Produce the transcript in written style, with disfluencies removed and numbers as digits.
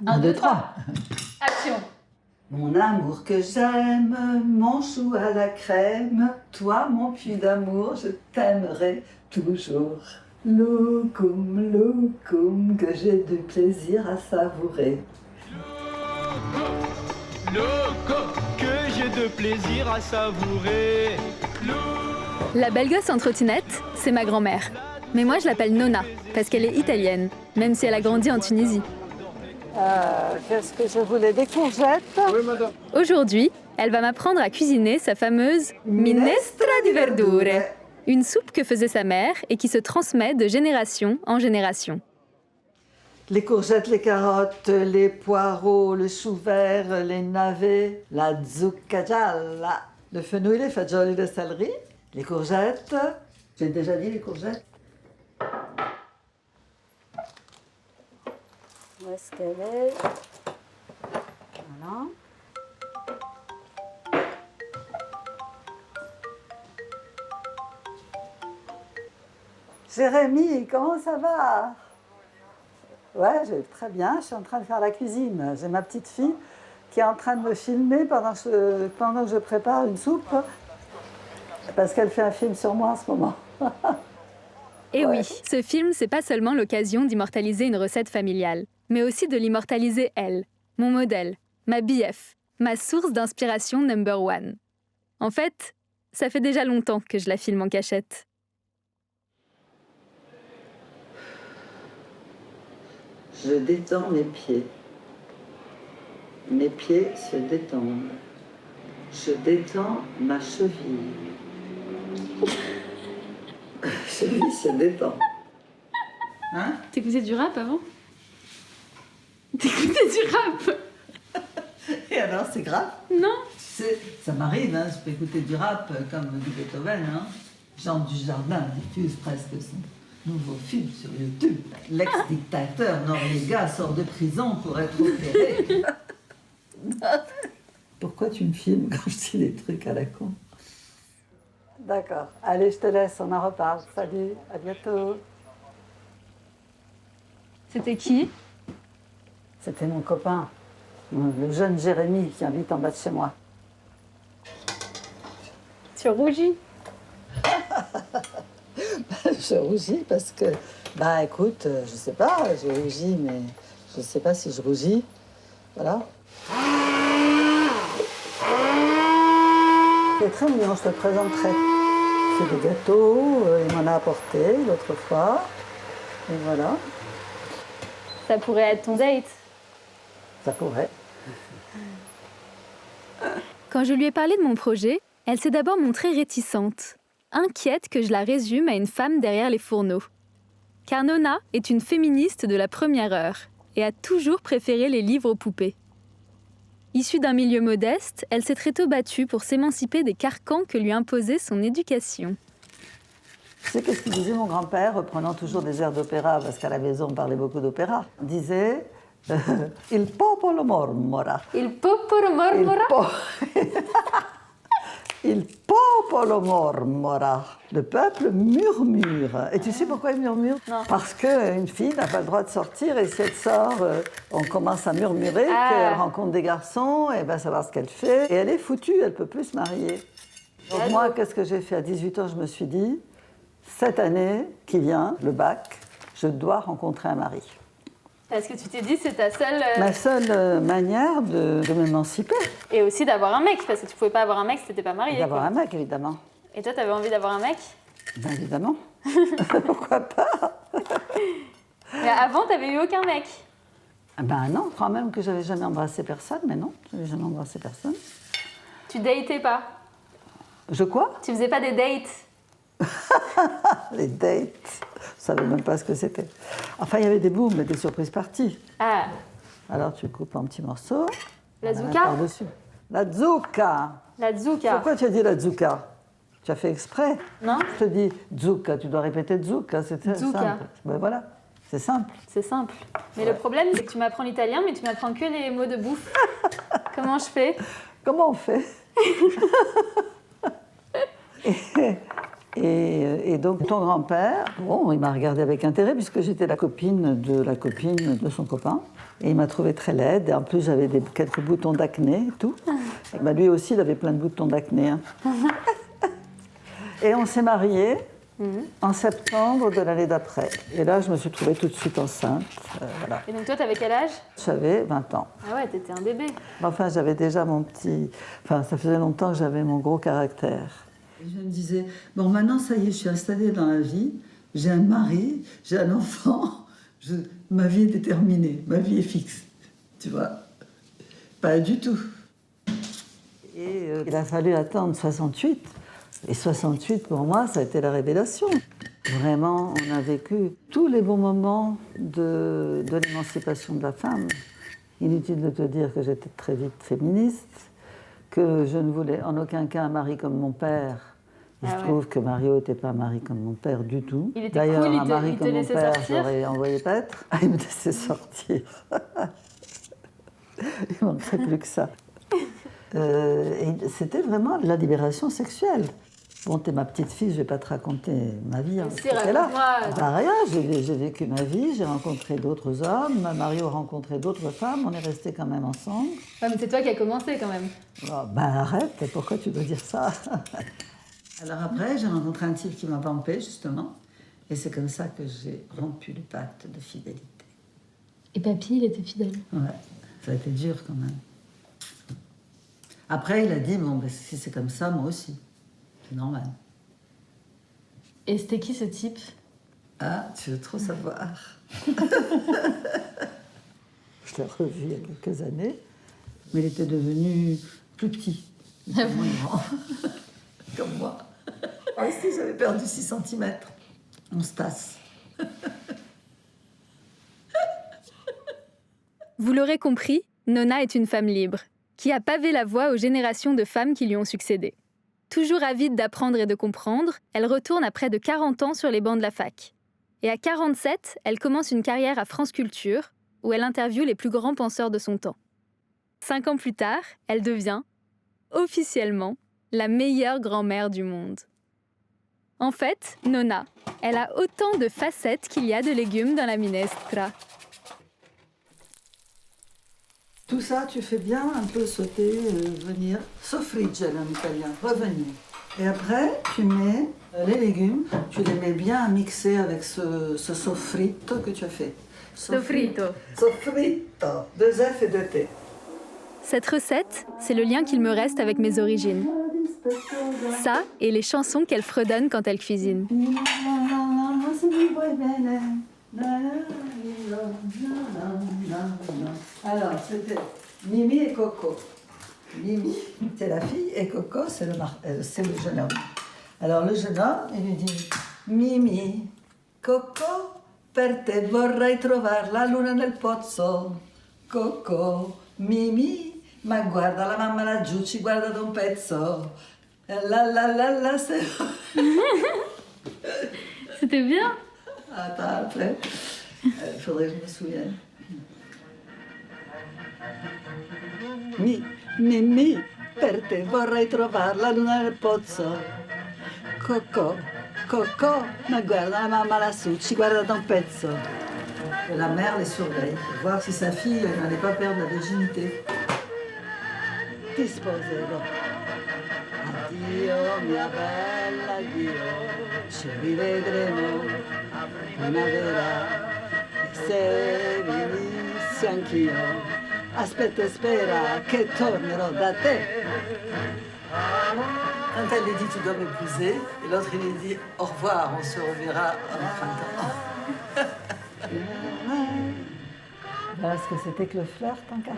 1, 2, 3. Action. Mon amour que j'aime, mon chou à la crème, toi mon puits d'amour, je t'aimerai toujours. Loukoum, loukoum, que j'ai du plaisir à savourer. Loco, que j'ai de plaisir à savourer. La belle gosse en trottinette, c'est ma grand-mère. Mais moi, je l'appelle Nona, parce qu'elle est italienne, même si elle a grandi en Tunisie. Qu'est-ce que je voulais? Des courgettes? Oui, madame. Aujourd'hui, elle va m'apprendre à cuisiner sa fameuse minestra di verdure, une soupe que faisait sa mère et qui se transmet de génération en génération. Les courgettes, les carottes, les poireaux, le chou vert, les navets, la zucca gialla, le fenouil, les fagioli, le céleri, les courgettes. J'ai déjà dit les courgettes. Où est-ce qu'elle est? Voilà. Jérémy, comment ça va? Ouais, très bien. Je suis en train de faire la cuisine. J'ai ma petite fille qui est en train de me filmer pendant que je prépare une soupe, parce qu'elle fait un film sur moi en ce moment. Et Ouais. oui, ce film, c'est pas seulement l'occasion d'immortaliser une recette familiale, mais aussi de l'immortaliser elle, mon modèle, ma BF, ma source d'inspiration number one. En fait, ça fait déjà longtemps que je la filme en cachette. Je détends mes pieds. Mes pieds se détendent. Je détends ma cheville. Cheville se détend. Hein? T'écoutais du rap avant? T'écoutais du rap? Et alors, c'est grave? Non? Tu sais, ça m'arrive, hein, je peux écouter du rap comme du Beethoven. Hein. Jean Dujardin diffuse presque son nouveau film sur YouTube. L'ex-dictateur Noriega sort de prison pour être opéré. Pourquoi tu me filmes quand je dis des trucs à la con? D'accord. Allez, je te laisse, on en reparle. Salut, à bientôt. C'était qui? C'était mon copain, le jeune Jérémy qui habite en bas de chez moi. Tu rougis? Je rougis parce que, bah écoute, je sais pas, je rougis, mais je sais pas si je rougis. Voilà. C'est très mignon, je te le présenterai. C'est des gâteaux, il m'en a apporté l'autre fois. Et voilà, Ça pourrait être ton date. ça pourrait. Quand je lui ai parlé de mon projet, elle s'est d'abord montrée réticente, inquiète que je la résume à une femme derrière les fourneaux. Car Nona est une féministe de la première heure et a toujours préféré les livres aux poupées. Issue d'un milieu modeste, elle s'est très tôt battue pour s'émanciper des carcans que lui imposait son éducation. Tu sais qu'est-ce qu'il disait mon grand-père, reprenant toujours des airs d'opéra, parce qu'à la maison on parlait beaucoup d'opéra. Il disait Il popolo mormora. Il popolo Il popolo mormora. Le peuple murmure. Et tu sais pourquoi il murmure? Non. Parce qu'une fille n'a pas le droit de sortir, et si elle sort, on commence à murmurer qu'elle rencontre des garçons, et ben savoir ce qu'elle fait. Et elle est foutue, elle ne peut plus se marier. Donc moi, qu'est-ce que j'ai fait? À 18 ans, je me suis dit, cette année qui vient, le bac, je dois rencontrer un mari. Parce que tu t'es dit c'est ta seule... Ma seule manière de m'émanciper, Et aussi d'avoir un mec, parce que tu pouvais pas avoir un mec si t'étais pas mariée. d'avoir un mec, évidemment. Et toi, t'avais envie d'avoir un mec? Ben, évidemment. Pourquoi pas? Mais avant, t'avais eu aucun mec. Ah ben non, je crois même que j'avais jamais embrassé personne, mais non, j'avais jamais embrassé personne. Tu datais pas. Je quoi? Tu faisais pas des dates. Les dates, je savais même pas ce que c'était. Enfin, il y avait des booms, des surprises parties. Ah, Alors tu coupes en petits morceaux. la voilà, zucca? par-dessus. La zucca. La zucca. Pourquoi tu as dit la zucca? Tu as fait exprès? Non? Je te dis zucca, tu dois répéter zucca, c'est très Zucca. simple. Ben voilà, c'est simple. C'est simple. Mais le problème, c'est que tu m'apprends l'italien, mais tu m'apprends que les mots de bouffe. Comment je fais? Comment on fait? Et donc, ton grand-père, bon, il m'a regardée avec intérêt puisque j'étais la copine de son copain. Et il m'a trouvée très laide. Et en plus, j'avais quelques boutons d'acné et tout. Et ben, lui aussi, il avait plein de boutons d'acné. Hein. Et on s'est mariés en septembre de l'année d'après. Et là, je me suis trouvée tout de suite enceinte. Voilà. Et donc toi, t'avais quel âge? J'avais 20 ans. Ah ouais, t'étais un bébé. Enfin, j'avais déjà mon petit... Enfin, ça faisait longtemps que j'avais mon gros caractère. Et je me disais, bon, maintenant, ça y est, je suis installée dans la vie. J'ai un mari, j'ai un enfant. Ma vie est déterminée, ma vie est fixe. Tu vois? Pas du tout. Et il a fallu attendre 68. Et 68, pour moi, ça a été la révélation. Vraiment, on a vécu tous les bons moments de l'émancipation de la femme. Inutile de te dire que j'étais très vite féministe, que je ne voulais en aucun cas un mari comme mon père. Il se trouve que Mario n'était pas un mari comme mon père du tout. D'ailleurs, cool, un mari comme mon père, j'aurais envoyé paître. Il me laissait sortir. Il manquerait plus que ça. Et c'était vraiment la libération sexuelle. Bon, t'es ma petite fille, je ne vais pas te raconter ma vie. Hein, là. Bah, rien, j'ai vécu ma vie, j'ai rencontré d'autres hommes, Mario a rencontré d'autres femmes, on est restés quand même ensemble. Ouais, mais c'est toi qui as commencé quand même. Oh, ben arrête, pourquoi tu dois dire ça? Alors après, j'ai rencontré un type qui m'a vampé, justement, et c'est comme ça que j'ai rompu le pacte de fidélité. Et papy, il était fidèle? Ouais, ça a été dur quand même. Après, il a dit, bon, ben, si c'est comme ça, moi aussi. C'est normal. Et c'était qui ce type? Ah, tu veux trop savoir. Je l'ai revu il y a quelques années, mais il était devenu plus petit, moins grand, comme moi. Ah, si, j'avais perdu 6 cm. On se tasse. Vous l'aurez compris, Nona est une femme libre, qui a pavé la voie aux générations de femmes qui lui ont succédé. Toujours avide d'apprendre et de comprendre, elle retourne à près de 40 ans sur les bancs de la fac. Et à 47, elle commence une carrière à France Culture, où elle interviewe les plus grands penseurs de son temps. 5 ans plus tard, elle devient, officiellement, la meilleure grand-mère du monde. En fait, Nona, elle a autant de facettes qu'il y a de légumes dans la minestra. Tout ça, tu fais bien un peu sauter, venir, soffriggere en italien, revenir. Et après, tu mets les légumes, tu les mets bien mixer avec ce soffritto que tu as fait. Soffritto. Soffritto, 2 F et 2 T. Cette recette, c'est le lien qu'il me reste avec mes origines. Ça et les chansons qu'elle fredonne quand elle cuisine. Alors, c'était Mimi et Coco. Mimi, c'est la fille, et Coco, c'est le jeune homme. Alors, le jeune homme, il lui dit Mimi, Coco, per te vorrei trovar la luna nel pozzo. Coco, Mimi, ma guarda la mamma laggiù, ci guarda da un pezzo. La, c'est... C'était bien. Attends, après, il faudrait que je me souvienne. Mimi, per te vorrei trovar la luna nel pozzo. Coco, Coco, ma guarda la mamma lassù, ci guarda da un pezzo. Et la mère les surveille pour voir si sa fille n'allait pas perdre la virginité. Ti sposerò. Addio mia bella, addio, ci rivedremo primavera. Se venissi anch'io, aspetta e spera che tornerò da te. Quand elle lui dit tu dois m'épouser, et l'autre il lui dit au revoir, on se reverra en printemps. Voilà ce que c'était que le flirt en 40.